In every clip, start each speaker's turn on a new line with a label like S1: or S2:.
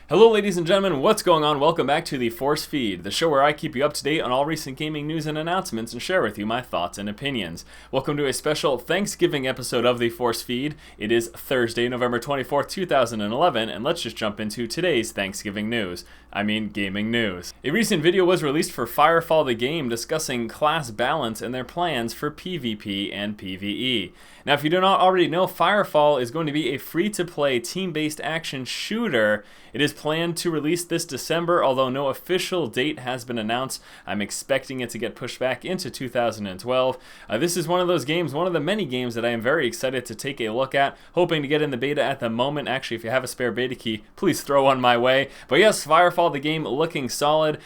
S1: Hello ladies and gentlemen, what's going on? Welcome back to the Force Feed, the show where I keep you up to date on all recent gaming news and announcements and share with you my thoughts and opinions. Welcome to a special Thanksgiving episode of the Force Feed. It is Thursday, November 24th, 2011, and let's just jump into today's Thanksgiving news. I mean gaming news. A recent video was released for Firefall the game discussing class balance and their plans for PvP and PvE. Now if you do not already know, Firefall is going to be a free-to-play team-based action shooter. It is planned to release this December, although no official date has been announced. I'm expecting it to get pushed back into 2012. This is one of those games, one of the many games that I am very excited to take a look at, hoping to get in the beta at the moment. Actually, if you have a spare beta key, please throw one my way. But yes, Firefall the game looking solid.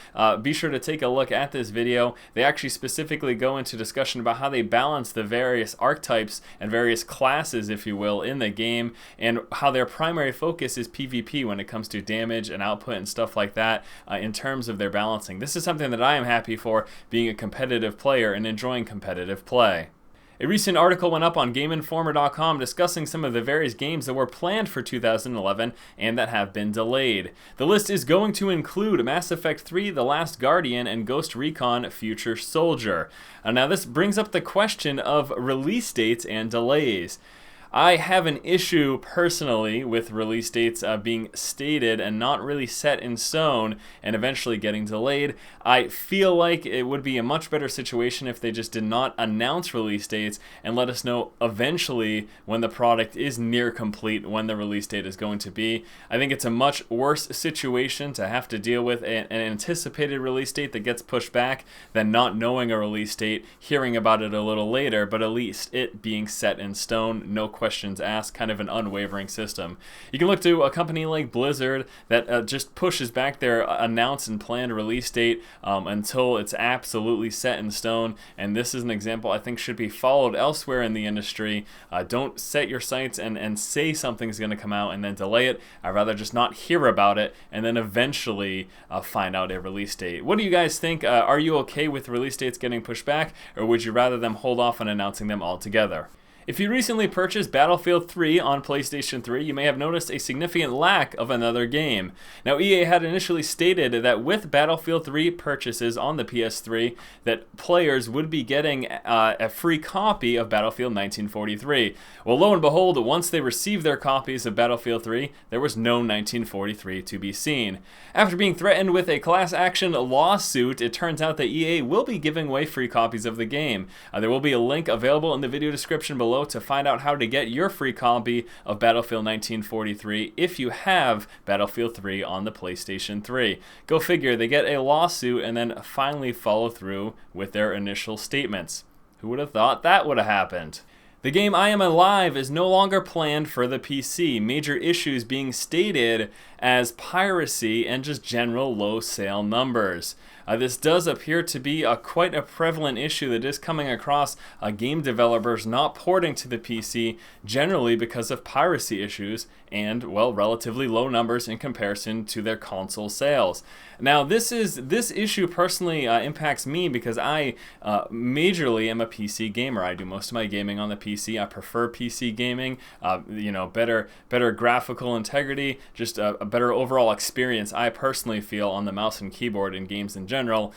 S1: Be sure to take a look at this video. They actually specifically go into discussion about how they balance the various archetypes and various classes, if you will, in the game, and how their primary focus is PvP when it comes to damage and output and stuff like that in terms of their balancing. This is something that I am happy for, being a competitive player and enjoying competitive play. A recent article went up on GameInformer.com discussing some of the various games that were planned for 2011 and that have been delayed. The list is going to include Mass Effect 3, The Last Guardian, and Ghost Recon Future Soldier. Now this brings up the question of release dates and delays. I have an issue personally with release dates being stated and not really set in stone and eventually getting delayed. I feel like it would be a much better situation if they just did not announce release dates and let us know eventually when the product is near complete when the release date is going to be. I think it's a much worse situation to have to deal with an anticipated release date that gets pushed back than not knowing a release date, hearing about it a little later, but at least it being set in stone, no questions asked, kind of an unwavering system. You can look to a company like Blizzard that just pushes back their announced and planned release date until it's absolutely set in stone, and this is an example I think should be followed elsewhere in the industry. Don't set your sights and say something's going to come out and then delay it. I'd rather just not hear about it and then eventually find out a release date. What do you guys think? Are you okay with release dates getting pushed back, or would you rather them hold off on announcing them altogether? If you recently purchased Battlefield 3 on PlayStation 3, you may have noticed a significant lack of another game. Now, EA had initially stated that with Battlefield 3 purchases on the PS3, that players would be getting a free copy of Battlefield 1943. Well, lo and behold, once they received their copies of Battlefield 3, there was no 1943 to be seen. After being threatened with a class action lawsuit, it turns out that EA will be giving away free copies of the game. There will be a link available in the video description below to find out how to get your free copy of Battlefield 1943 if you have Battlefield 3 on the PlayStation 3. Go figure, they get a lawsuit and then finally follow through with their initial statements. Who would have thought that would have happened? The game I Am Alive is no longer planned for the PC, major issues being stated as piracy and just general low sale numbers. This does appear to be quite a prevalent issue that is coming across game developers not porting to the PC, generally because of piracy issues and, well, relatively low numbers in comparison to their console sales. Now, this issue personally impacts me because I majorly am a PC gamer. I do most of my gaming on the PC. I prefer PC gaming. Better graphical integrity, just a better overall experience. I personally feel on the mouse and keyboard in games in general.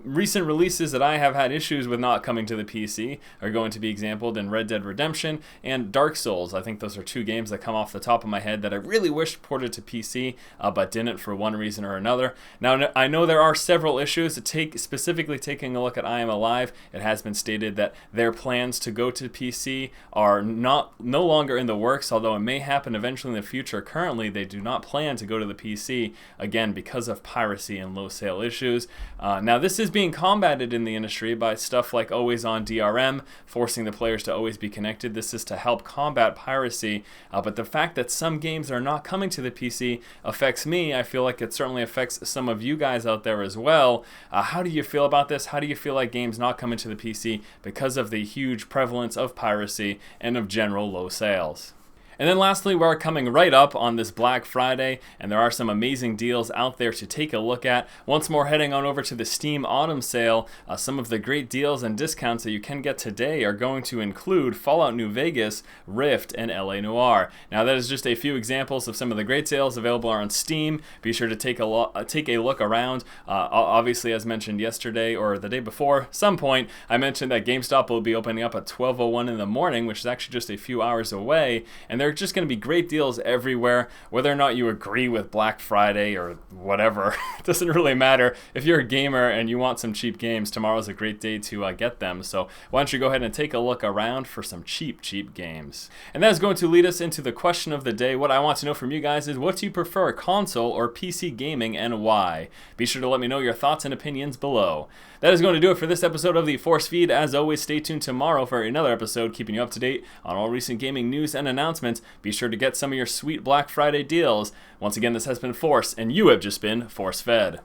S1: Recent releases that I have had issues with not coming to the PC are going to be exampled in Red Dead Redemption and Dark Souls. I think those are two games that come off the top of my head that I really wish ported to PC, but didn't for one reason or another. Now, I know there are several issues. Specifically taking a look at I Am Alive, it has been stated that their plans to go to PC are no longer in the works, although it may happen eventually in the future. Currently, they do not plan to go to the PC, again, because of piracy and low sale issues. Now, this is being combated in the industry by stuff like always on DRM, forcing the players to always be connected. This is to help combat piracy, but the fact that some games are not coming to the PC affects me. I feel like it certainly affects some of you guys out there as well. How do you feel about this? How do you feel like games not coming to the PC because of the huge prevalence of piracy and of general low sales? And then lastly, we're coming right up on this Black Friday, and there are some amazing deals out there to take a look at. Once more, heading on over to the Steam Autumn Sale, some of the great deals and discounts that you can get today are going to include Fallout New Vegas, Rift, and LA Noire. Now that is just a few examples of some of the great sales available on Steam. Be sure to take a look around. Obviously, as mentioned yesterday or the day before, some point, I mentioned that GameStop will be opening up at 12:01 in the morning, which is actually just a few hours away, and there are just going to be great deals everywhere. Whether or not you agree with Black Friday or whatever, it doesn't really matter. If you're a gamer and you want some cheap games, tomorrow's a great day to get them. So why don't you go ahead and take a look around for some cheap games. And that is going to lead us into the question of the day. What I want to know from you guys is, what do you prefer, console or PC gaming, and why? Be sure to let me know your thoughts and opinions below. That is going to do it for this episode of the Force Feed. As always, stay tuned tomorrow for another episode keeping you up to date on all recent gaming news and announcements. Be sure to get some of your sweet Black Friday deals. Once again, this has been Force, and you have just been force fed.